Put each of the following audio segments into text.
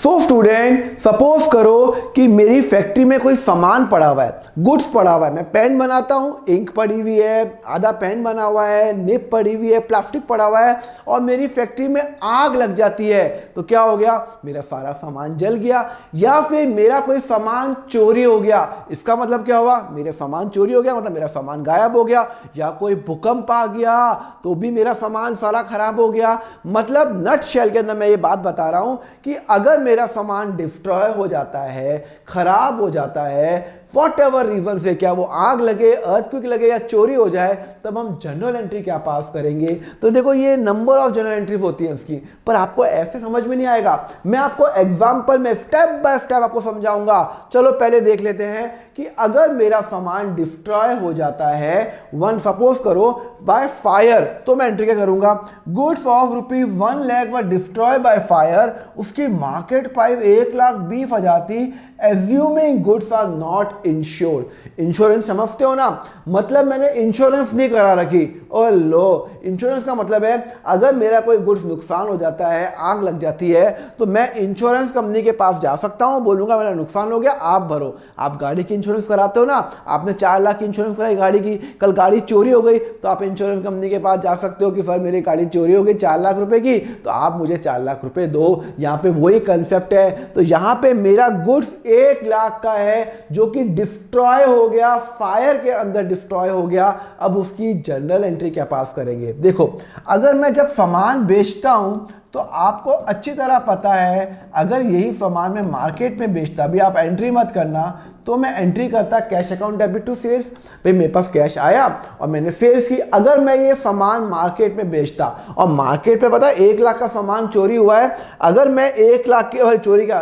So student, suppose करो कि मेरी फैक्ट्री में कोई सामान पड़ा हुआ है, गुड्स पड़ा हुआ है। मैं पेन बनाता हूँ, इंक पड़ी हुई है, आधा पेन बना हुआ है, निब पड़ी हुई है, प्लास्टिक पड़ा हुआ है, और मेरी फैक्ट्री में आग लग जाती है। तो क्या हो गया? मेरा सारा सामान जल गया। या फिर मेरा कोई सामान चोरी हो गया। इसका मतलब क्या हुआ? मेरा सामान चोरी हो गया, मतलब मेरा सामान गायब हो गया। या कोई भूकंप आ गया तो भी मेरा सामान सारा खराब हो गया। मतलब नट शेल के अंदर मैं ये बात बता रहा हूं कि अगर मेरा सामान डिस्ट्रॉय हो जाता है, खराब हो जाता है, वॉट एवर रीजन से, क्या वो आग लगे, अर्थक्वेक लगे या चोरी हो जाए, तब हम जनरल एंट्री क्या पास करेंगे? तो देखो, ये नंबर ऑफ जनरल एंट्रीज होती है इसकी, पर आपको ऐसे समझ में नहीं आएगा। मैं आपको एग्जांपल में स्टेप बाय स्टेप आपको समझाऊंगा। चलो पहले देख लेते हैं कि अगर मेरा सामान डिस्ट्रॉय हो जाता है, सपोज करो बाय फायर, तो मैं एंट्री क्या करूंगा? Goods of ₹1 lakh were destroy by fire, उसकी मार्केट प्राइस 1,20,000 थी। Assuming goods are not insured. Insurance समझते हो ना? मतलब मैंने इंश्योरेंस नहीं करा रखी। और लो, इंश्योरेंस का मतलब है अगर मेरा कोई गुड्स नुकसान हो जाता है, आग लग जाती है, तो मैं इंश्योरेंस कंपनी के पास जा सकता हूं, बोलूंगा मेरा नुकसान हो गया, आप भरो। आप गाड़ी की इंश्योरेंस कराते हो ना, आपने 4 लाख की इंश्योरेंस कराई गाड़ी की, कल गाड़ी चोरी हो गई तो आप इंश्योरेंस कंपनी के पास जा सकते हो कि सर मेरी गाड़ी चोरी हो गई 4 लाख रुपए की, तो आप मुझे 4 लाख रुपए दो। यहां पे वही कंसेप्ट है। तो यहां पे मेरा गुड्स 1 लाख का है जो कि डिस्ट्रॉय हो गया, फायर के अंदर डिस्ट्रॉय हो गया। अब उसकी जनरल एंट्री क्या पास करेंगे? देखो, अगर मैं जब सामान बेचता हूं तो आपको अच्छी तरह पता है, अगर यही सामान मैं मार्केट में बेचता, भी आप एंट्री मत करना, तो मैं एंट्री करता cash account debit to sales. भाई मेरे पास कैश आया और मैंने सेल्स की। अगर मैं ये सामान मार्केट में बेचता और मार्केट में पता है 1 लाख का सामान चोरी हुआ है, अगर मैं 1 लाख की चोरी का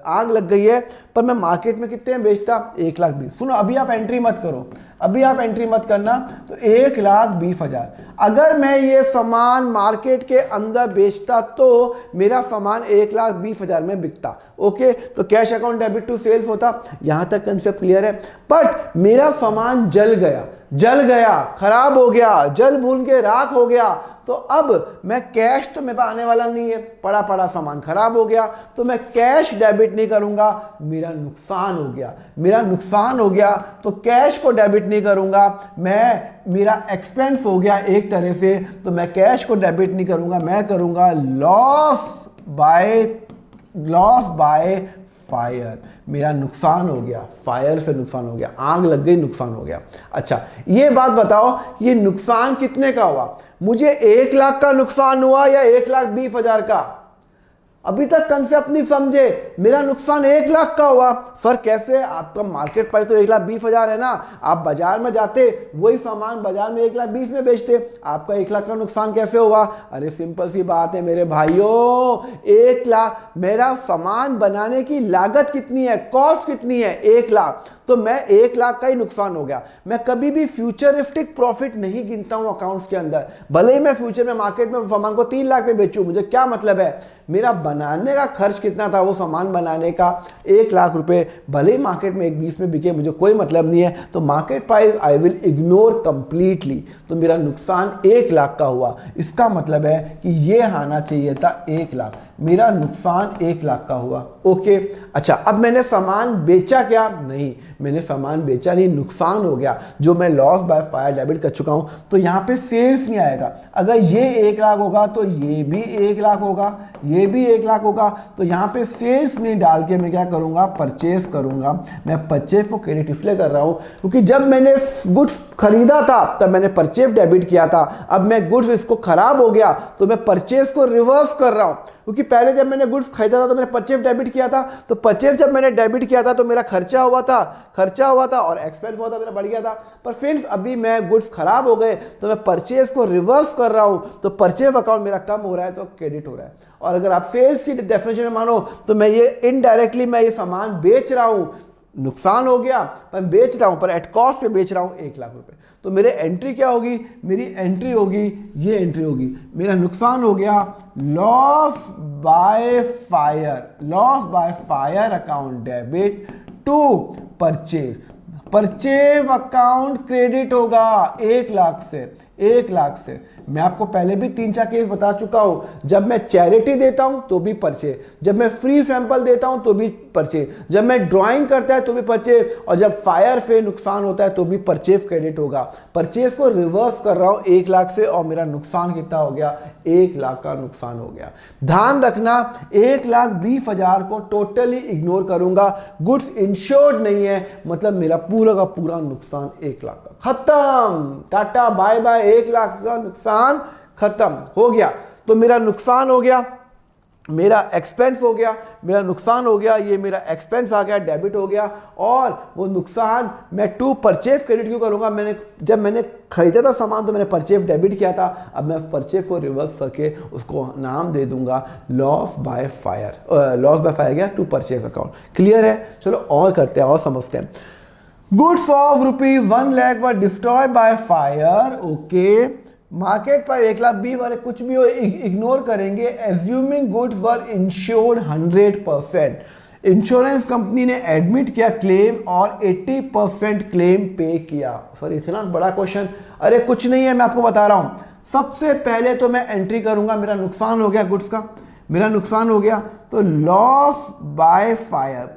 आग लग गई है, पर मैं मार्केट में कितने में बेचता? 1,20,000। सुनो, अभी आप एंट्री मत करो, अभी आप एंट्री मत करना। तो 1,20,000 अगर मैं ये सामान मार्केट के अंदर बेचता तो मेरा सामान 1,20,000 में बिकता। ओके, तो cash account debit to sales होता। यहां तक कंसेप्ट क्लियर है। बट मेरा सामान जल गया, खराब हो गया, जल भून के राख हो गया, तो अब मैं कैश तो मेरे पास आने वाला नहीं है, पड़ा सामान खराब हो गया, तो मैं कैश डेबिट नहीं करूंगा, मेरा नुकसान हो गया। तो कैश को डेबिट नहीं करूंगा मेरा एक्सपेंस हो गया एक तरह से, तो मैं कैश को डेबिट नहीं करूंगा, मैं करूंगा लॉस बाय फायर। मेरा नुकसान हो गया, फायर से नुकसान हो गया, आग लग गई, नुकसान हो गया। अच्छा, ये बात बताओ, ये नुकसान कितने का हुआ? मुझे 1 लाख का नुकसान हुआ या 1,20,000 का? अभी तक कंसेप्ट नहीं समझे। मेरा नुकसान 1 लाख का हुआ। सर कैसे? आपका मार्केट प्राइस तो 1,20,000 है ना, आप बाजार में जाते, वही सामान बाजार में 1,20,000 में बेचते, आपका 1 लाख का नुकसान कैसे हुआ? अरे सिंपल सी बात है मेरे भाइयों, 1 लाख, मेरा सामान बनाने की लागत कितनी है, कॉस्ट कितनी है? 1 लाख, तो मैं 1 लाख का ही नुकसान हो गया। मैं कभी भी फ्यूचरिस्टिक प्रॉफिट नहीं गिनता हूं अकाउंट्स के अंदर। भले ही मैं फ्यूचर में मार्केट में सामान को 3 लाख में बेचूं, मुझे क्या मतलब है? मेरा बनाने का खर्च कितना था, वो सामान बनाने का 1 लाख रुपए, भले ही मार्केट में 1,20,000 में बिके, मुझे कोई मतलब नहीं है। तो market price I will ignore completely. तो मेरा नुकसान 1 लाख का हुआ। इसका मतलब है कि ये आना चाहिए था 1 लाख, मेरा नुकसान 1 लाख का हुआ। ओके, अच्छा, अब मैंने सामान बेचा क्या? नहीं, मैंने सामान बेचा नहीं, नुकसान हो गया, जो मैं लॉस बाय फायर डेबिट कर चुका हूं। तो यहां पे सेल्स नहीं आएगा। अगर ये 1 लाख होगा तो ये भी 1 लाख होगा, ये भी 1 लाख होगा। तो यहां पे सेल्स नहीं डाल के मैं क्या करूंगा? परचेस करूंगा। मैं परचेस को क्रेडिट इसलिए कर रहा हूं क्योंकि जब मैंने गुड्स खरीदा था तब मैंने परचेस डेबिट किया था। अब मैं गुड्स, इसको खराब हो गया तो मैं परचेस को रिवर्स कर रहा हूं, क्योंकि पहले जब मैंने गुड्स खरीदा था तो मैंने परचेस डेबिट किया था। तो परचेस जब मैंने डेबिट किया था तो मेरा खर्चा हुआ था और एक्सपेंस हुआ था, मेरा बढ़ गया था। पर फिर अभी मैं गुड्स खराब हो गए तो मैं परचेस को रिवर्स कर रहा हूं, तो परचेस अकाउंट मेरा कम हो रहा है, तो क्रेडिट हो रहा है। और अगर आप सेल्स की डेफिनेशन में मानो तो मैं ये इनडायरेक्टली मैं ये सामान बेच रहा हूं, नुकसान हो गया, पर बेच रहा हूं, पर एट कॉस्ट पे बेच रहा हूं 1 लाख रुपए। तो मेरे एंट्री क्या होगी? मेरी एंट्री होगी, ये एंट्री होगी, मेरा नुकसान हो गया loss by fire account debit to purchase account credit होगा 1 लाख से। मैं आपको पहले भी 3-4 केस बता चुका हूं। जब मैं चैरिटी देता हूं तो भी परचेज, जब मैं फ्री सैंपल देता हूं तो भी परचेज, जब मैं ड्राइंग करता है तो भी परचेज, और जब फायर से नुकसान होता है तो भी परचेज क्रेडिट होगा। परचेज को रिवर्स कर रहा हूं 1 लाख से, और मेरा नुकसान कितना हो गया? 1 लाख का नुकसान हो गया। ध्यान रखना, 1,20,000 को टोटली इग्नोर करूंगा। गुड्स इंश्योर्ड नहीं है, मतलब मेरा पूरा का पूरा नुकसान 1 लाख का। खत्म, टाटा बाय बाय, 1 लाख का नुकसान खत्म हो गया। तो मेरा नुकसान हो गया, मेरा एक्सपेंस हो गया, मेरा नुकसान हो गया, ये मेरा एक्सपेंस आ गया, डेबिट हो गया। और वो नुकसान मैं टू परचेज क्रेडिट क्यों करूंगा? जब मैंने खरीदा था सामान तो मैंने परचेज डेबिट किया था, अब मैं परचेज को रिवर्स करके उसको नाम दे दूंगा loss by fire. Loss by fire गया टू परचेज अकाउंट। क्लियर है? चलो और करते हैं और समझते हैं। Goods of ₹1 lakh were destroyed by fire. Okay, market पर 1,20,000 वाले कुछ भी हो इग्नोर करेंगे। Assuming goods were insured 100%। Insurance company ने एडमिट किया क्लेम और 80% क्लेम पे किया। सर इतना बड़ा क्वेश्चन? अरे कुछ नहीं है, मैं आपको बता रहा हूं। सबसे पहले तो मैं एंट्री करूंगा, मेरा नुकसान हो गया गुड्स का, मेरा नुकसान हो गया, तो लॉस बाय फायर,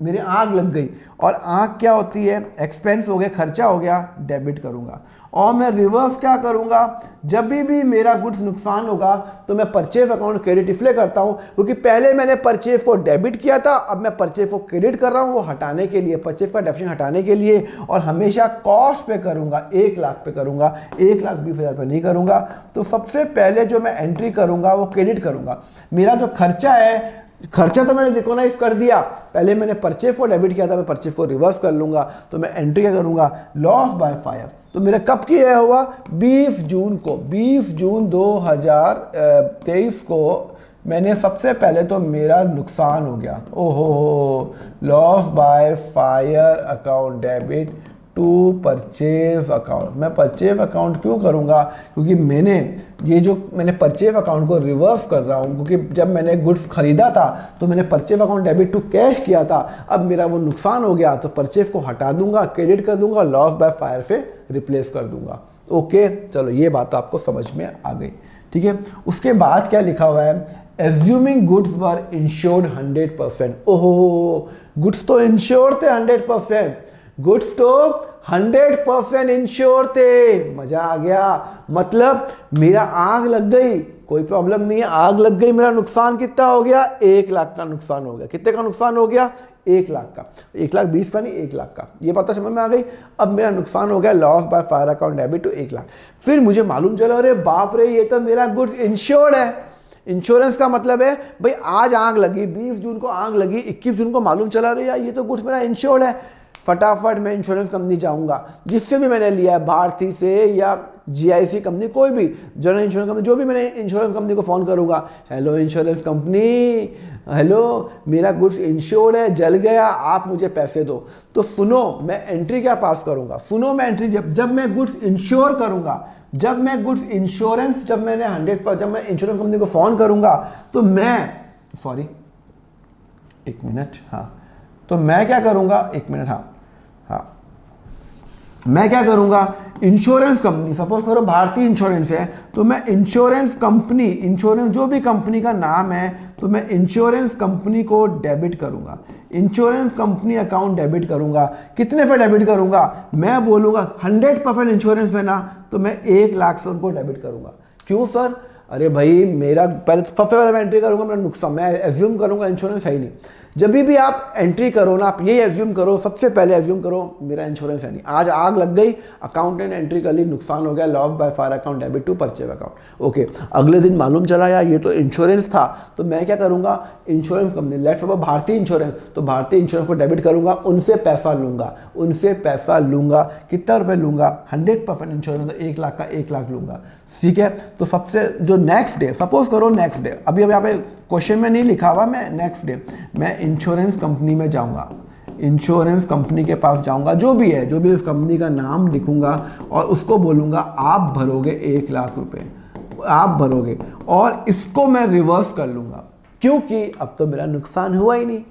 मेरी आग लग गई, और आग क्या होती है? एक्सपेंस हो गया, खर्चा हो गया, डेबिट करूंगा। और मैं रिवर्स क्या करूंगा? जब भी मेरा गुड्स नुकसान होगा तो मैं परचेज अकाउंट क्रेडिट इसलिए करता हूं क्योंकि पहले मैंने परचेज को डेबिट किया था, अब मैं परचेज को क्रेडिट कर रहा हूं, वो हटाने के लिए, परचेज का डेफिनेशन हटाने के लिए। और हमेशा कॉस्ट पे करूंगा, 1 लाख पे करूंगा, 1,20,000 पे नहीं करूंगा। तो सबसे पहले जो मैं एंट्री करूंगा वो क्रेडिट करूंगा। मेरा जो खर्चा है, खर्चा तो मैंने रिकॉग्नाइज कर दिया, पहले मैंने परचेज को डेबिट किया था, मैं परचेज को रिवर्स कर लूंगा। तो मैं एंट्री क्या करूंगा? Loss by fire. तो मेरा कब किया हुआ? 20 जून को, 20 जून 2023 को मैंने सबसे पहले तो मेरा नुकसान हो गया। ओहो, loss by fire account debit to purchase account. मैं परचेज अकाउंट क्यों करूंगा? क्योंकि मैंने परचेज अकाउंट को रिवर्स कर रहा हूं, क्योंकि जब मैंने गुड्स खरीदा था तो मैंने purchase account debit to cash किया था। अब मेरा वो नुकसान हो गया तो परचेज को हटा दूंगा, क्रेडिट कर दूंगा, लॉस बाय फायर से रिप्लेस कर दूंगा। ओके, चलो ये बात तो आपको समझ में आ गई। ठीक है, उसके बाद क्या लिखा हुआ है? Assuming goods were insured 100%। ओहो, गुड्स तो इंश्योर्ड थे 100%, गुड्स तो 100% इंश्योर थे। मजा आ गया, मतलब मेरा आग लग गई, कोई प्रॉब्लम नहीं है, आग लग गई, मेरा नुकसान कितना हो गया? 1 लाख का नुकसान हो गया। कितने का नुकसान हो गया? 1 लाख का। 1,20,000 का नहीं, 1 लाख का। ये बात समझ में आ गई? अब मेरा नुकसान हो गया loss by fire account debit to 1 lakh. फिर मुझे मालूम चला, अरे बाप रे, ये तो मेरा गुड्स इंश्योर्ड है। इंश्योरेंस का मतलब है भाई आज आग लगी, 20 जून को आग लगी, 21 जून को मालूम चला रही है ये तो गुड्स मेरा इंश्योर्ड है। फटाफट मैं इंश्योरेंस कंपनी जाऊंगा, जिससे भी मैंने लिया है, भारती से या जीआईसी कंपनी, कोई भी जनरल इंश्योरेंस कंपनी, जो भी, मैंने इंश्योरेंस कंपनी को फ़ोन करूंगा, हेलो इंश्योरेंस कंपनी, हेलो मेरा गुड्स इंश्योर्ड है, जल गया, आप मुझे पैसे दो। तो सुनो, मैं एंट्री क्या पास करूंगा? सुनो, मैं एंट्री जब मैं गुड्स इंश्योर करूंगा, जब मैं गुड्स इंश्योरेंस, जब मैं इंश्योरेंस कंपनी को फ़ोन करूंगा तो मैं, सॉरी 1 मिनट, हाँ, तो मैं क्या करूंगा? 1 मिनट, हाँ, मैं क्या करूंगा? इंश्योरेंस कंपनी, सपोज करो भारतीय इंश्योरेंस है, तो मैं इंश्योरेंस कंपनी, इंश्योरेंस जो भी कंपनी का नाम है, तो मैं इंश्योरेंस कंपनी को डेबिट करूंगा, इंश्योरेंस कंपनी अकाउंट डेबिट करूंगा। कितने पे डेबिट करूंगा? मैं बोलूंगा 100% इंश्योरेंस है ना, तो मैं 1 लाख से उनको डेबिट करूंगा। क्यों सर? अरे भाई, मेरा पहले सबसे पहले मैं एंट्री करूंगा मेरा नुकसान, मैं एज्यूम करूंगा इंश्योरेंस है ही नहीं। जब भी आप एंट्री करो ना, आप यही एज्यूम करो, सबसे पहले एज्यूम करो मेरा इंश्योरेंस है नहीं। आज आग लग गई, अकाउंटेंट एंट्री कर ली, नुकसान हो गया, loss by fire account debit to purchase account. Okay, अगले दिन मालूम चला यार ये तो इंश्योरेंस था, तो मैं क्या करूंगा? इंश्योरेंस कंपनी, लेट्स सपोज भारतीय इंश्योरेंस, तो भारतीय इंश्योरेंस को डेबिट करूंगा, उनसे पैसा लूंगा, कितना रुपए लूंगा? 100% इंश्योरेंस, 1 लाख का 1 लाख लूंगा। ठीक है, तो सबसे जो नेक्स्ट डे, सपोज करो नेक्स्ट डे, अभी यहाँ पे क्वेश्चन में नहीं लिखा हुआ, मैं नेक्स्ट डे मैं इंश्योरेंस कंपनी में जाऊंगा, इंश्योरेंस कंपनी के पास जाऊंगा, जो भी है, जो भी उस कंपनी का नाम लिखूंगा और उसको बोलूंगा आप भरोगे 1 लाख रुपए, आप भरोगे, और इसको मैं रिवर्स कर लूंगा, क्योंकि अब तो मेरा नुकसान हुआ ही नहीं।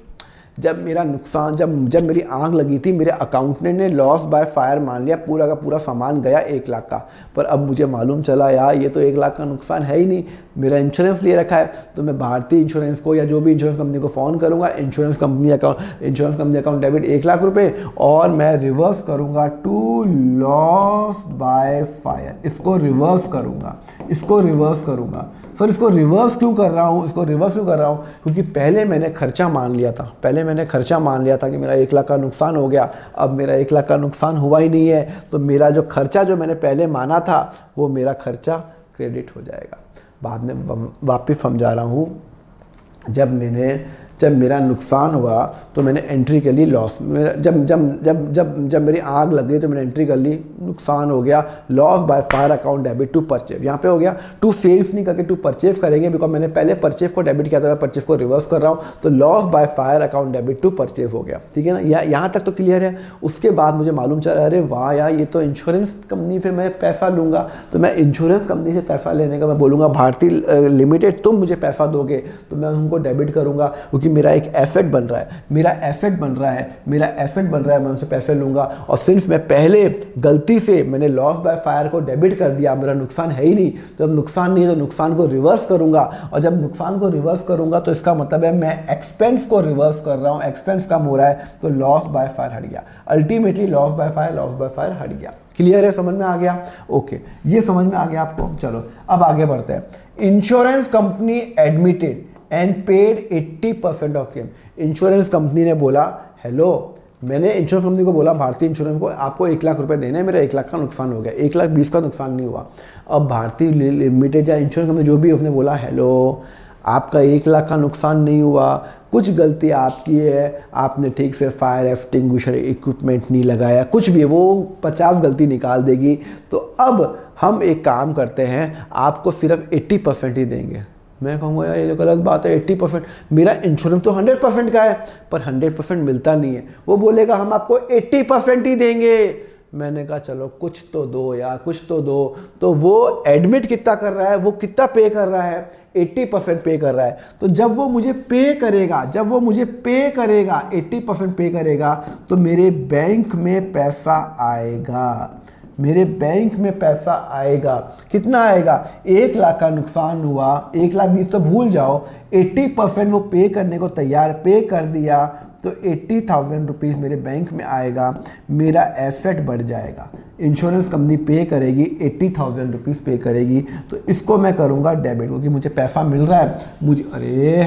जब मेरा नुकसान, जब मेरी आग लगी थी, मेरे अकाउंटेंट ने लॉस बाय फायर मान लिया, पूरा का पूरा सामान गया 1 लाख का। पर अब मुझे मालूम चला यार ये तो 1 लाख का नुकसान है ही नहीं, मेरा इंश्योरेंस ले रखा है। तो मैं भारतीय इंश्योरेंस को या जो भी इंश्योरेंस कंपनी को फ़ोन करूंगा, insurance company account debit 1 lakh रुपए, और मैं रिवर्स करूंगा टू लॉस बाय फायर। इसको रिवर्स करूंगा। सर इसको रिवर्स क्यों कर रहा हूँ? क्योंकि पहले मैंने खर्चा मान लिया था कि मेरा 1 लाख का नुकसान हो गया। अब मेरा 1 लाख का नुकसान हुआ ही नहीं है, तो मेरा जो खर्चा जो मैंने पहले माना था वो मेरा खर्चा क्रेडिट हो जाएगा। बाद में वापिस समझा रहा हूँ, जब मेरा नुकसान हुआ तो मैंने एंट्री कर ली लॉस। जब मेरी आग लग गई तो मैंने एंट्री कर ली नुकसान हो गया, loss by fire account debit to purchase. यहाँ पे हो गया टू सेल्स नहीं करके टू परचेज करेंगे, बिकॉज मैंने पहले परचेज को डेबिट किया था, मैं परचेज को रिवर्स कर रहा हूँ, तो loss by fire account debit to purchase हो गया। ठीक है ना, यहाँ तक तो क्लियर है। उसके बाद मुझे मालूम चला, अरे वाह यार ये तो इंश्योरेंस कंपनी से मैं पैसा लूँगा, तो मैं इंश्योरेंस कंपनी से पैसा लेने का मैं बोलूँगा भारतीय लिमिटेड तुम मुझे पैसा दोगे, तो मैं उनको डेबिट करूँगा, क्योंकि मेरा एक एसेट बन रहा है, मैं उनसे पैसे लूँगा। और सिर्फ मैं पहले गलती से मैंने लॉस बाय फायर को डेबिट कर दिया, मेरा नुकसान है ही नहीं, तो अब नुकसान नहीं है तो नुकसान को रिवर्स करूँगा, और जब नुकसान को रिवर्स करूँगा तो इसका मतलब है मैं एक्सपेंस को रिवर्स कर रहा हूँ, एक्सपेंस कम हो रहा है, तो लॉस बाय फायर हट गया। अल्टीमेटली लॉस बाय फायर हट गया। क्लियर है, समझ में आ गया? ओके, ये समझ में आ गया आपको? चलो अब आगे बढ़ते हैं। Insurance company admitted and paid 80% of claim. Insurance company ने बोला, हेलो, मैंने इंश्योरेंस कंपनी को बोला, भारतीय इंश्योरेंस को, आपको 1 लाख रुपए देने हैं, मेरा 1 लाख का नुकसान हो गया, 1,20,000 का नुकसान नहीं हुआ। अब भारतीय लिमिटेड या इंश्योरेंस कंपनी जो भी, उसने बोला, हेलो, आपका 1 लाख का नुकसान नहीं हुआ, कुछ गलती आपकी है, आपने ठीक से फायर एक्सटिंग्विशर इक्विपमेंट नहीं लगाया, कुछ भी, वो 50 गलती निकाल देगी, तो अब हम एक काम करते हैं, आपको सिर्फ 80% ही देंगे। मैं कहूँगा यार ये तो गलत बात है, 80%, मेरा इंश्योरेंस तो 100% का है, पर 100% मिलता नहीं है। वो बोलेगा हम आपको 80% ही देंगे। मैंने कहा चलो कुछ तो दो यार, कुछ तो दो। तो वो एडमिट कितना कर रहा है, वो कितना पे कर रहा है, 80% पे कर रहा है। तो जब वो मुझे पे करेगा, 80% पे करेगा, तो मेरे बैंक में पैसा आएगा, कितना आएगा? 1 लाख का नुकसान हुआ, 1,20,000 तो भूल जाओ, 80% वो पे करने को तैयार, पे कर दिया, तो 80,000 रुपीज़ मेरे बैंक में आएगा, मेरा एसेट बढ़ जाएगा। इंश्योरेंस कंपनी पे करेगी, 80,000 रुपीज़ पे करेगी, तो इसको मैं करूँगा डेबिट, क्योंकि मुझे पैसा मिल रहा है, मुझे, अरे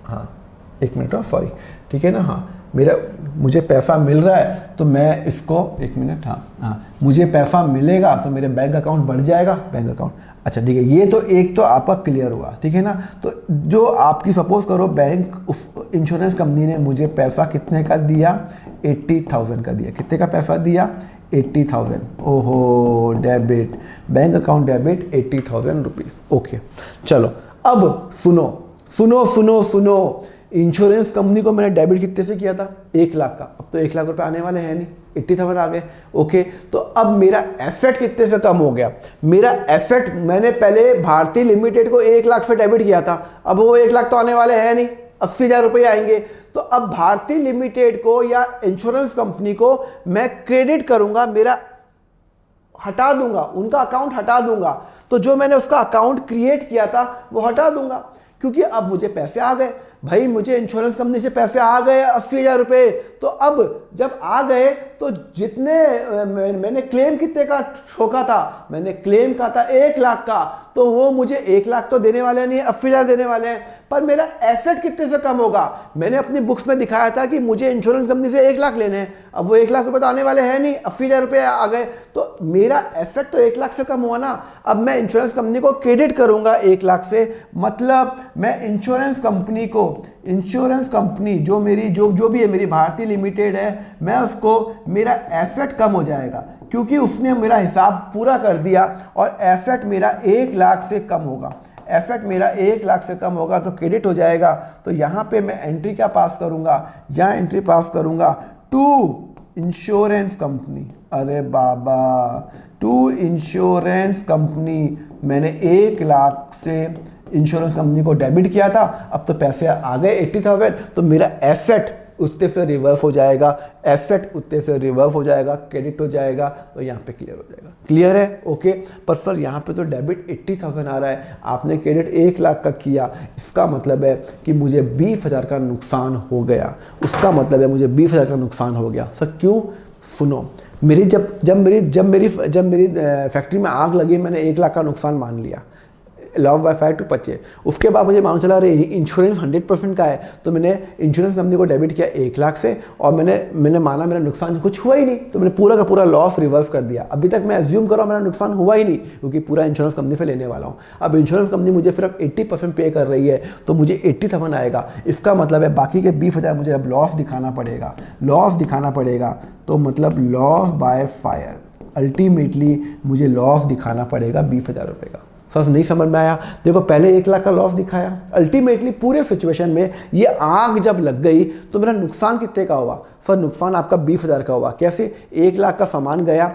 हाँ 1 मिनट, सॉरी, ठीक है ना, हाँ, मुझे पैसा मिल रहा है, तो मैं इसको 1 मिनट, हाँ, मुझे पैसा मिलेगा तो मेरे बैंक अकाउंट बढ़ जाएगा, बैंक अकाउंट। अच्छा ठीक है, ये तो एक तो आपका क्लियर हुआ, ठीक है ना। तो जो आपकी सपोज करो बैंक, उस इंश्योरेंस कंपनी ने मुझे पैसा कितने का दिया, 80,000 का दिया। कितने का पैसा दिया? 80,000। ओहो, debit, bank account debit 80,000 rupees. Okay, चलो अब सुनो, इंश्योरेंस कंपनी को मैंने डेबिट कितने से किया था? 1 लाख का। अब तो 1 लाख रुपए आने वाले हैं नहीं, 80,000 आ गए। ओके, तो अब मेरा एसेट कितने से कम हो गया? मेरा एसेट, मैंने पहले भारतीय लिमिटेड को 1 लाख से डेबिट किया था, अब वो 1 लाख तो आने वाले हैं नहीं, 80,000 रुपये आएंगे। तो अब भारतीय लिमिटेड को या इंश्योरेंस कंपनी को मैं क्रेडिट करूंगा, मेरा हटा दूंगा, उनका अकाउंट हटा दूंगा। तो जो मैंने उसका अकाउंट क्रिएट किया था वो हटा दूंगा, क्योंकि अब मुझे पैसे आ गए। भाई मुझे इंश्योरेंस कंपनी से पैसे आ गए 80,000 रुपये। तो अब जब आ गए तो जितने मैंने क्लेम कितने का ठोका था, मैंने क्लेम का था 1 लाख का, तो वो मुझे 1 लाख तो देने वाले नहीं, 80,000 देने वाले हैं। पर मेरा एसेट कितने से कम होगा? मैंने अपनी बुक्स में दिखाया था कि मुझे इंश्योरेंस कंपनी से 1 लाख लेने हैं, अब वो 1 लाख रुपए तो आने वाले हैं नहीं, 80,000 रुपये आ गए, तो मेरा एसेट तो 1 लाख से कम हुआ ना। अब मैं इंश्योरेंस कंपनी को क्रेडिट करूंगा 1 लाख से, मतलब मैं इंश्योरेंस कंपनी जो मेरी जो भी है, मेरी भारतीय लिमिटेड है, मैं उसको, मेरा एसेट कम हो जाएगा क्योंकि उसने मेरा हिसाब पूरा कर दिया और एसेट मेरा 1 लाख से कम होगा। एसेट मेरा 1 लाख से कम होगा तो क्रेडिट हो जाएगा। तो यहाँ पे मैं एंट्री क्या पास करूँगा? यहाँ एंट्री पास करूँगा टू इंश्योरेंस कंपनी। अरे बाबा, टू इंश्योरेंस कंपनी, मैंने 1 लाख से इंश्योरेंस कंपनी को डेबिट किया था, अब तो पैसे आ गए 80,000, तो मेरा एसेट उतने से रिवर्स हो जाएगा, एसेट उतने से रिवर्स हो जाएगा, क्रेडिट हो जाएगा, तो यहाँ पे क्लियर हो जाएगा। क्लियर है? ओके। पर सर यहाँ पे तो डेबिट 80,000 आ रहा है, आपने क्रेडिट 1 लाख का किया, इसका मतलब है कि मुझे 20,000 का नुकसान हो गया, उसका मतलब है मुझे 20,000 का नुकसान हो गया। सर क्यों? सुनो, मेरी जब मेरी फैक्ट्री में आग लगी, मैंने 1 लाख का नुकसान मान लिया, loss by fire to purchase. उसके बाद मुझे मालूम चला रही इंश्योरेंस 100% का है, तो मैंने इंश्योरेंस कंपनी को डेबिट किया 1 लाख से, और मैंने माना मेरा नुकसान कुछ हुआ ही नहीं, तो मैंने पूरा का पूरा लॉस रिवर्स कर दिया। अभी तक मैं एज्यूम कर रहा हूँ मेरा नुकसान हुआ ही नहीं, क्योंकि पूरा इंश्योरेंस कंपनी से लेने वाला हूँ। अब इंश्योरेंस कंपनी मुझे सिर्फ 80% पे कर रही है, तो मुझे 80,000 आएगा। इसका मतलब है बाकी के 20,000 मुझे अब लॉस दिखाना पड़ेगा, लॉस दिखाना पड़ेगा, तो मतलब लॉस बाय फायर, अल्टीमेटली मुझे लॉस दिखाना पड़ेगा 20,000 रुपये का। सर नहीं समझ में आया? देखो, पहले 1 लाख का लॉस दिखाया, अल्टीमेटली पूरे सिचुएशन में ये आग जब लग गई तो मेरा नुकसान कितने का हुआ? सर नुकसान आपका 20,000 का हुआ। कैसे? 1 लाख का सामान गया,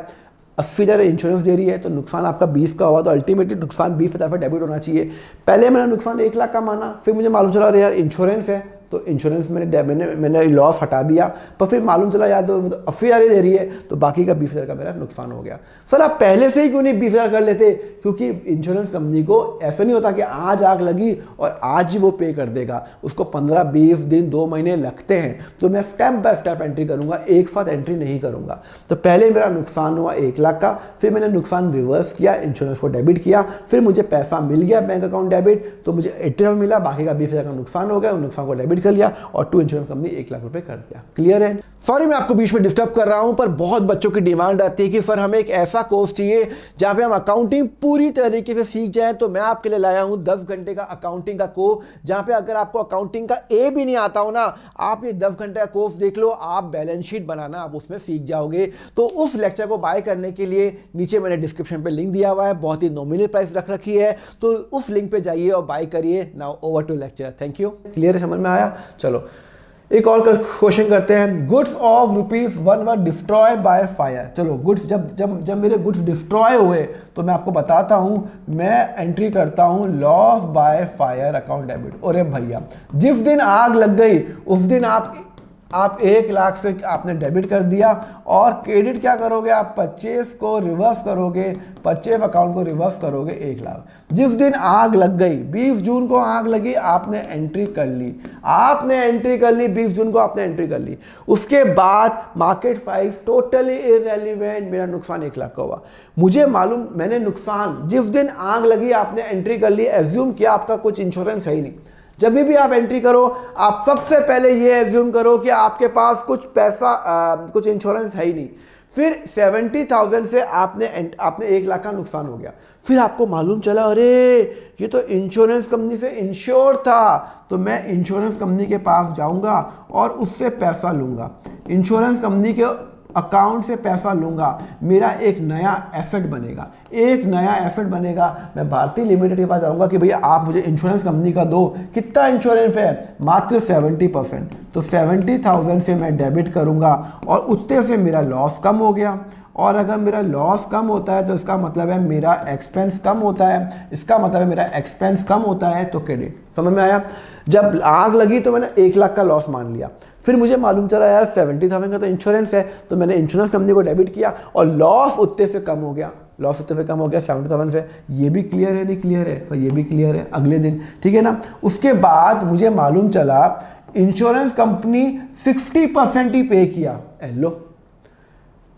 80,000 इंश्योरेंस दे रही है, तो नुकसान आपका 20 का हुआ, तो अल्टीमेटली नुकसान 20,000 पर डेबिट होना चाहिए। पहले मैंने नुकसान 1 लाख का माना, फिर मुझे मालूम चला अरे यार इंश्योरेंस है, तो इंश्योरेंस मैंने लॉस हटा दिया, पर फिर मालूम चला यार तो एफआईआर दे रही है, तो बाकी का 20,000 का मेरा नुकसान हो गया। सर आप पहले से ही क्यों नहीं 20,000 कर लेते? क्योंकि इंश्योरेंस कंपनी को ऐसा नहीं होता कि आज आग लगी और आज ही वो पे कर देगा, उसको 15-20 दिन 2 महीने लगते हैं। तो मैं स्टेप बाय स्टेप एंट्री करूंगा, एक साथ एंट्री नहीं करूंगा। तो पहले मेरा नुकसान हुआ 1 लाख का, फिर मैंने नुकसान रिवर्स किया, इंश्योरेंस को डेबिट किया, फिर मुझे पैसा मिल गया बैंक अकाउंट डेबिट, तो मुझे 80,000 मिला, बाकी का 20,000 का नुकसान हो गया, उस नुकसान को डेबिट कर लिया और टू इंश्योरेंस कंपनी 1 लाख रुपए कर दिया। क्लियर है? सॉरी मैं आपको बीच में डिस्टर्ब कर रहा हूं, पर बहुत बच्चों की डिमांड आती है कि सर हमें एक ऐसा कोर्स चाहिए जहां पे हम अकाउंटिंग पूरी तरीके से सीख जाएं। तो मैं आपके लिए लाया हूं 10 घंटे का अकाउंटिंग का कोर्स, जहां पे अगर आपको अकाउंटिंग का ए भी नहीं आता हो ना, आप ये 10 घंटे का कोर्स देख लो, आप बैलेंस शीट बनाना आप उसमें सीख जाओगे। तो उस लेक्चर को बाय करने के लिए नीचे मैंने डिस्क्रिप्शन पे लिंक दिया हुआ है, बहुत ही नॉमिनल प्राइस रख रखी है, तो उस लिंक पे जाइए और बाय करिए। Now over to lecture. Thank you. Clear है? समझ में आया? चलो एक और क्वेश्चन करते हैं। Goods of ₹1 were destroy by fire. चलो गुड्स जब मेरे गुड्स डिस्ट्रॉय हुए तो मैं आपको बताता हूं, मैं एंट्री करता हूं loss by fire account debit. अरे भैया जिस दिन आग लग गई उस दिन आप 1 लाख से आपने डेबिट कर दिया, और क्रेडिट क्या करोगे आप? परचेज को रिवर्स करोगे, परचेज अकाउंट को रिवर्स करोगे 1 लाख। जिस दिन आग लग गई, 20 जून को आग लगी, आपने एंट्री कर ली, 20 जून को आपने एंट्री कर ली। उसके बाद मार्केट प्राइस टोटली इररेलेवेंट, मेरा नुकसान 1 लाख का हुआ। मुझे मालूम, मैंने नुकसान जिस दिन आग लगी आपने एंट्री कर ली, एज्यूम किया आपका कुछ इंश्योरेंस है ही नहीं। जब भी आप एंट्री करो, आप सबसे पहले ये एज्यूम करो कि आपके पास कुछ पैसा कुछ इंश्योरेंस है ही नहीं। फिर 70,000 से आपने 1 लाख का नुकसान हो गया। फिर आपको मालूम चला अरे ये तो इंश्योरेंस कंपनी से इंश्योर था, तो मैं इंश्योरेंस कंपनी के पास जाऊंगा और उससे पैसा लूंगा, इंश्योरेंस कंपनी के अकाउंट से पैसा लूंगा, मेरा एक नया एसेट बनेगा। मैं भारतीय लिमिटेड के पास जाऊंगा कि भैया आप मुझे इंश्योरेंस कंपनी का दो। कितना इंश्योरेंस है? मात्र 70%। तो 70,000 से मैं डेबिट करूंगा और उतने से मेरा लॉस कम हो गया। और अगर मेरा लॉस कम होता है तो इसका मतलब है मेरा एक्सपेंस कम होता है, तो क्रेडिट। समझ में आया? जब आग लगी तो मैंने 1 लाख का लॉस मान लिया, फिर मुझे मालूम चला यार 70,000 का तो इंश्योरेंस है, तो मैंने इंश्योरेंस कंपनी को डेबिट किया और लॉस उतने से कम हो गया, 70,000 से। ये भी क्लियर है? नहीं क्लियर है? तो ये भी क्लियर है। अगले दिन ठीक है ना। उसके बाद मुझे मालूम चला इंश्योरेंस कंपनी 60% ही पे किया। लो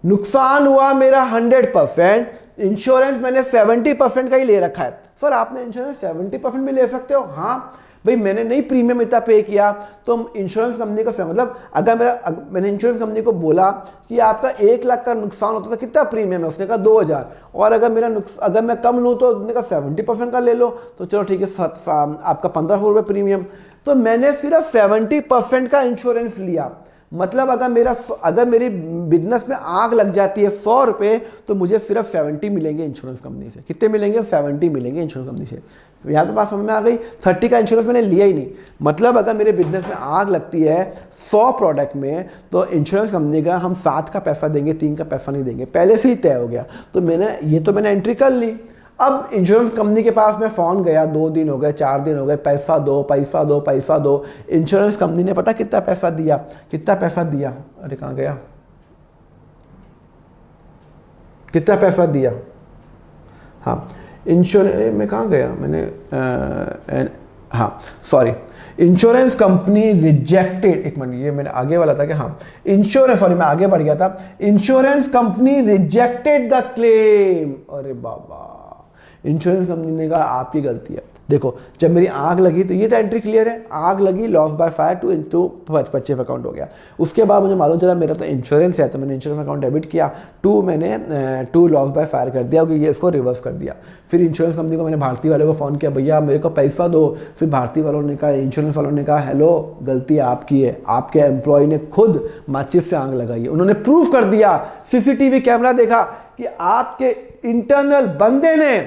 नुकसान हुआ मेरा 100%, इंश्योरेंस मैंने 70% का ही ले रखा है। सर आपने इंश्योरेंस 70% भी ले सकते हो। हाँ भाई, मैंने नहीं प्रीमियम इतना पे किया, तो इंश्योरेंस कंपनी को मतलब अगर मैंने इंश्योरेंस कंपनी को बोला कि आपका 1 लाख का नुकसान होता तो कितना प्रीमियम है, उसने कहा 2,000, और अगर मैं कम लूँ तो उसने कहा 70% का ले लो, तो चलो ठीक है आपका 1,500 रुपये प्रीमियम। तो मैंने सिर्फ 70% का इंश्योरेंस लिया। मतलब अगर मेरी बिजनेस में आग लग जाती है 100 रुपये, तो मुझे सिर्फ 70 मिलेंगे इंश्योरेंस कंपनी से। कितने मिलेंगे? 70 मिलेंगे इंश्योरेंस कंपनी से। यहाँ तो बात समझ में आ गई। 30 का इंश्योरेंस मैंने लिया ही नहीं। मतलब अगर मेरे बिजनेस में आग लगती है 100 प्रोडक्ट में, तो इंश्योरेंस कंपनी का हम 7 का पैसा देंगे, 3 का पैसा नहीं देंगे, पहले से ही तय हो गया। तो मैंने एंट्री कर ली। अब इंश्योरेंस कंपनी के पास मैं फ़ोन गया, 2 दिन हो गए, 4 दिन हो गए, पैसा दो पैसा दो पैसा दो। इंश्योरेंस कंपनी ने पता कितना पैसा दिया, कितना पैसा दिया, अरे कहाँ गया, कितना पैसा दिया, हाँ इंश्योरेंस में कहाँ गया मैंने, हाँ सॉरी, इंश्योरेंस कंपनी रिजेक्टेड, एक मिनट ये मैंने आगे वाला था कि हाँ इंश्योरेंस, सॉरी मैं आगे बढ़ गया था, insurance company rejected the claim. अरे बाबा, इंश्योरेंस कंपनी ने कहा आपकी गलती है। देखो जब मेरी आग लगी तो ये तो एंट्री क्लियर है, आग लगी, loss by fire to purchase account हो गया। उसके बाद मुझे मालूम चला मेरा तो इंश्योरेंस है, तो मैंने इंश्योरेंस अकाउंट डेबिट किया, टू लॉस बाय फायर कर दिया, क्योंकि ये इसको रिवर्स कर दिया। फिर इंश्योरेंस कंपनी को मैंने भारतीय वाले को फ़ोन किया, भैया मेरे को पैसा दो। फिर भारतीय वालों ने कहा, इंश्योरेंस वालों ने कहा हेलो गलती आपकी है, आपके एम्प्लॉय ने खुद माचिस से आग लगाई है। उन्होंने प्रूफ कर दिया, सीसीटीवी कैमरा देखा कि आपके इंटरनल बंदे ने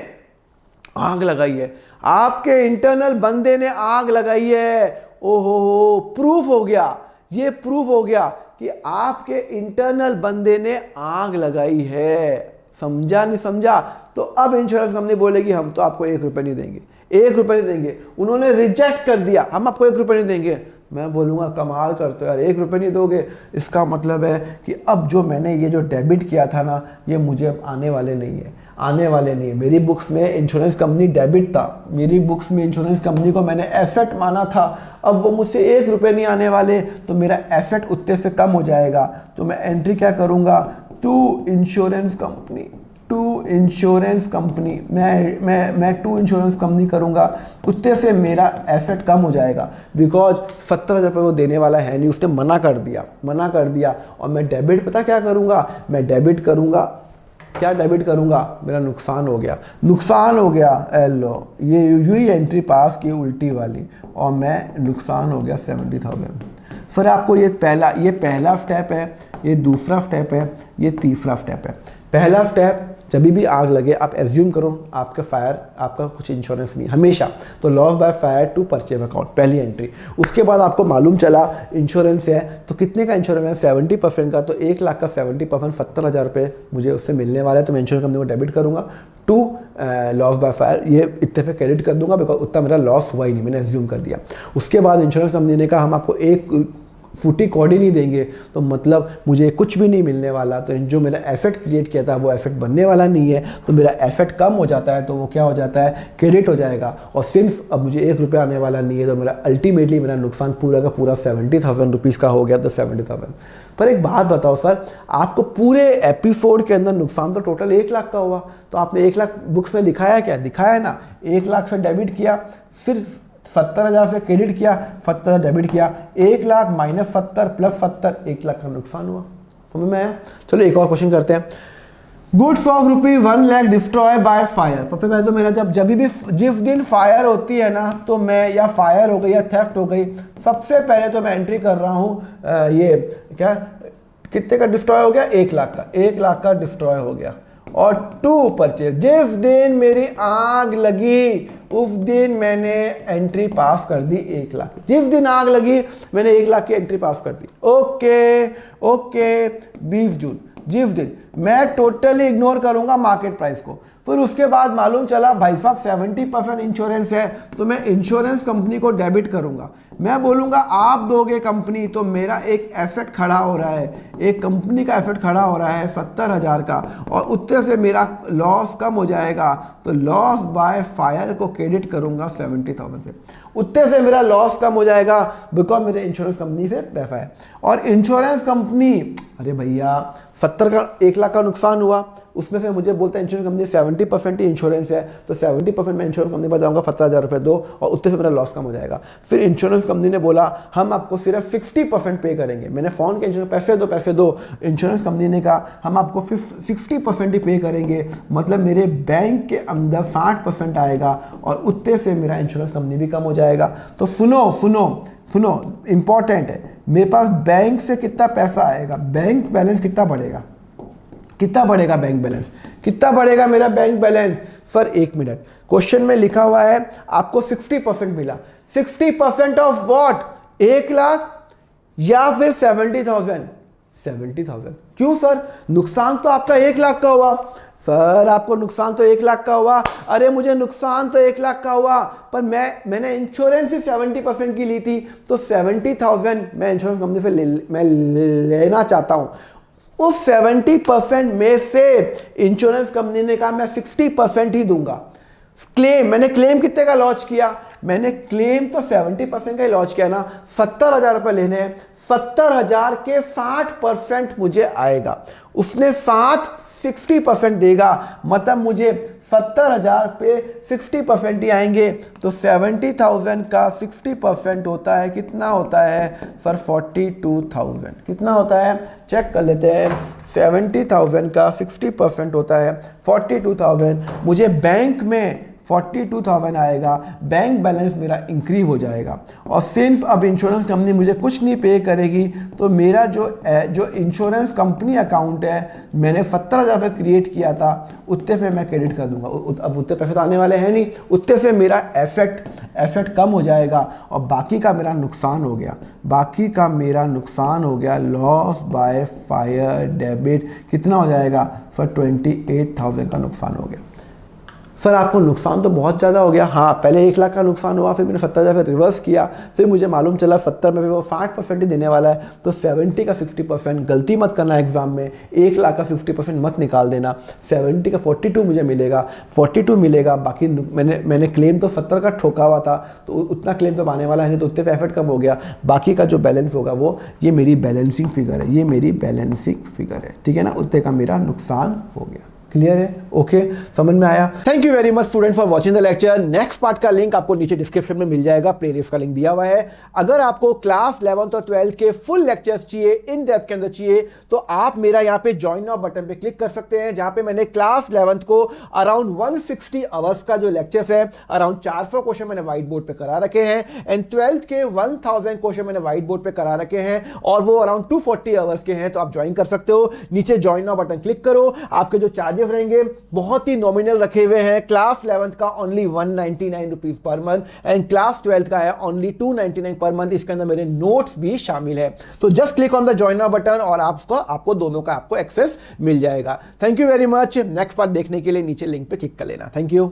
आग लगाई है, आपके इंटरनल बंदे ने आग लगाई है। ओहो हो, प्रूफ हो गया, ये प्रूफ हो गया कि आपके इंटरनल बंदे ने आग लगाई है। समझा नहीं समझा? तो अब इंश्योरेंस कंपनी बोलेगी हम तो आपको 1 रुपये नहीं देंगे, 1 रुपये नहीं देंगे। उन्होंने रिजेक्ट कर दिया, हम आपको 1 रुपये नहीं देंगे। मैं बोलूँगा कमाल करते हो यार, 1 रुपये नहीं दोगे, इसका मतलब है कि अब जो मैंने ये जो डेबिट किया था ना, ये मुझे अब आने वाले नहीं है, आने वाले नहीं है। मेरी बुक्स में इंश्योरेंस कंपनी डेबिट था, मेरी बुक्स में इंश्योरेंस कंपनी को मैंने एसेट माना था, अब वो मुझसे 1 रुपये नहीं आने वाले, तो मेरा एसेट उतने से कम हो जाएगा। तो मैं एंट्री क्या करूँगा, to insurance company, to insurance company, मैं टू इंश्योरेंस कंपनी करूँगा, उतने से मेरा एसेट कम हो जाएगा। बिकॉज 70,000 रुपये वो देने वाला है नहीं, उसने मना कर दिया। और मैं डेबिट पता क्या करूँगा, मैं डेबिट करूँगा, क्या डेबिट करूँगा, मेरा नुकसान हो गया, लो ये यूँ एंट्री पास की उल्टी वाली, और मैं नुकसान हो गया 70,000। फिर आपको ये पहला स्टेप है, ये दूसरा स्टेप है, ये तीसरा स्टेप है। पहला स्टेप, जब भी आग लगे आप एज्यूम करो आपका कुछ इंश्योरेंस नहीं हमेशा, तो loss by fire to purchase account, पहली एंट्री। उसके बाद आपको मालूम चला इंश्योरेंस है, तो कितने का इंश्योरेंस है, 70% का, तो 1 लाख का 70%, 70,000 रुपये मुझे उससे मिलने वाला है। तो मैं इंश्योरेंस कंपनी को डेबिट करूँगा, टू लॉस बाय फायर, ये इतने पे क्रेडिट कर दूंगा, बिकॉज उतना मेरा लॉस हुआ ही नहीं, मैंने एज्यूम कर दिया। उसके बाद इंश्योरेंस कंपनी ने कहा हम आपको 1 फुटी कौड़ी नहीं देंगे, तो मतलब मुझे कुछ भी नहीं मिलने वाला। तो जो मेरा एसेट क्रिएट किया था वो एसेट बनने वाला नहीं है, तो मेरा एसेट कम हो जाता है, तो वो क्या हो जाता है, क्रेडिट हो जाएगा। और सिंस अब मुझे 1 रुपया आने वाला नहीं है, तो मेरा अल्टीमेटली मेरा नुकसान पूरा का पूरा 70,000 रुपीज़ का हो गया। तो 70,000 पर एक बात बताओ सर, आपको पूरे एपिसोड के अंदर नुकसान तो टोटल 1 लाख का हुआ, तो आपने 1 लाख बुक्स में दिखाया क्या, दिखाया है ना, 1 लाख से डेबिट किया, फिर 70,000 से क्रेडिट किया, 70,000 डेबिट किया, 1 लाख माइनस 70 प्लस 70, 1 लाख का नुकसान हुआ। समझ में आया? चलो एक और क्वेश्चन करते हैं। Goods of ₹1 lakh destroy by fire. सबसे पहले तो मेरा जिस दिन फायर होती है ना, तो मैं या फायर हो गई या थेफ्ट हो गई, सबसे पहले तो मैं एंट्री कर रहा हूँ ये क्या, कितने का डिस्ट्रॉय हो गया, 1 लाख का, 1 लाख का डिस्ट्रॉय हो गया। और टू परचेज, जिस दिन मेरी आग लगी उस दिन मैंने एंट्री पास कर दी 1 लाख। जिस दिन आग लगी मैंने 1 लाख की एंट्री पास कर दी। ओके 20 जून, जिस दिन मैं टोटली इग्नोर करूंगा मार्केट प्राइस को। फिर उसके बाद मालूम चला भाई साहब 70% इंश्योरेंस है, तो मैं इंश्योरेंस कंपनी को डेबिट करूंगा। मैं बोलूंगा आप दोगे कंपनी, तो मेरा एक एसेट खड़ा हो रहा है, एक कंपनी का एसेट खड़ा हो रहा है 70,000 का, और उतने से मेरा लॉस कम हो जाएगा, तो लॉस बाय फायर को क्रेडिट करूंगा 70,000 से, उतने से मेरा लॉस कम हो जाएगा, बिकॉज मेरे इंश्योरेंस कंपनी से पैसा है। और इंश्योरेंस कंपनी, अरे भैया 1 लाख का नुकसान हुआ, उसमें से मुझे बोलता है इंश्योरेंस कंपनी 70% ही इंश्योरेंस है, तो 70% मैं इंश्योरेंस कंपनी पर जाऊँगा, 70,000 रुपये दो, और उतने से मेरा लॉस कम हो जाएगा। फिर इंश्योरेंस कंपनी ने बोला हम आपको सिर्फ 60% पे करेंगे। मैंने फ़ोन के इंश्योरेंस पैसे दो, इंश्योरेंस कंपनी ने कहा हम आपको 60% ही पे करेंगे, मतलब मेरे बैंक के अंदर 60% आएगा, और उतने से मेरा इंश्योरेंस कंपनी भी कम हो जाएगा। तो सुनो इंपॉर्टेंट है, मेरे पास बैंक से कितना पैसा आएगा, बैंक बैलेंस कितना बढ़ेगा बैंक बैलेंस कितना बढ़ेगा मेरा bank balance. Sir 1 minute, question में लिखा हुआ है आपको 60% मिला, 60% ऑफ व्हाट, 1 लाख या फिर 70,000? 70,000 क्यों सर, नुकसान तो आपका 1 लाख का हुआ, सर आपको नुकसान तो 1 लाख का हुआ। अरे मुझे नुकसान तो 1 लाख का हुआ, पर मैंने इंश्योरेंस ही 70% की ली थी, तो 70,000 मैं इंश्योरेंस कंपनी से मैं लेना चाहता हूँ। उस 70% में से इंश्योरेंस कंपनी ने कहा मैं 60% ही दूंगा। मैंने क्लेम कितने का लॉन्च किया? मैंने क्लेम तो 70% का ही लॉन्च किया ना, 70,000 रुपये लेने हैं। 70,000 के 60% मुझे आएगा, उसने 60% देगा, मतलब मुझे 70,000 पे 60% ही आएंगे। तो 70,000 का 60% होता है, कितना होता है सर? 42,000। कितना होता है चेक कर लेते हैं। 70,000 का 60% होता है 42,000। मुझे बैंक में 42,000 आएगा, बैंक बैलेंस मेरा इंक्रीज हो जाएगा। और सिंस अब इंश्योरेंस कंपनी मुझे कुछ नहीं पे करेगी, तो मेरा जो इंश्योरेंस कंपनी अकाउंट है, मैंने 70,000 रुपये क्रिएट किया था, उतने पे मैं क्रेडिट कर दूंगा। अब उतने पैसे तो आने वाले हैं नहीं, उतने से मेरा एसेट कम हो जाएगा और बाकी का मेरा नुकसान हो गया। बाकी का मेरा नुकसान हो गया, लॉस बाय फायर डेबिट कितना हो जाएगा सर? 28,000 का नुकसान हो गया। सर आपको नुकसान तो बहुत ज़्यादा हो गया। हाँ, पहले 1 लाख का नुकसान हुआ, फिर मैंने 70,000 रिवर्स किया, फिर मुझे मालूम चला 70 में भी वो 60% ही देने वाला है, तो 70 का 60%। गलती मत करना एग्जाम में, 1 लाख का 50% मत निकाल देना। 70 का 42 मुझे मिलेगा, 42 मिलेगा। बाकी मैंने क्लेम तो 70 का ठोका हुआ था, तो उतना क्लेम तो आने वाला है नहीं, तो उतने पे एफर्ट कम हो गया। बाकी का जो बैलेंस होगा वो ये मेरी बैलेंसिंग फिगर है, ये मेरी बैलेंसिंग फिगर है, ठीक है ना? उतने का मेरा नुकसान हो गया। क्लियर है? ओके, समझ में आया? Thank you very much student for watching the lecture. Next part का लिंक आपको नीचे डिस्क्रिप्शन में मिल जाएगा, प्लेलिस्ट का लिंक दिया हुआ है। अगर आपको क्लास 11th और 12th के फुल लेक्चर्स चाहिए, इन डेप्थ के अंदर चाहिए, तो आप मेरा यहाँ पे ज्वाइन नाउ बटन पे क्लिक कर सकते हैं, जहां पे मैंने क्लास 11th को अराउंड 160 आवर्स का जो लेक्चर्स है, अराउंड 400 क्वेश्चन मैंने व्हाइट बोर्ड पे करा रखे हैं, एंड 12th के 1000 क्वेश्चन मैंने व्हाइट बोर्ड पे करा रखे हैं, और वो अराउंड 240 आवर्स के हैं। तो आप ज्वाइन कर सकते हो, नीचे ज्वाइन नाउ बटन क्लिक करो। आपके जो चार्जेस रहेंगे बहुत ही नॉमिनल रखे हुए हैं। क्लास 11th का only 199 rupees per month, and class 12th का है ओनली 299 पर मंथ। इसके अंदर मेरे नोट्स भी शामिल है। तो just click on the join now button और आपको दोनों का एक्सेस मिल जाएगा। Thank you very much. Next part देखने के लिए नीचे लिंक पे क्लिक कर लेना। Thank you.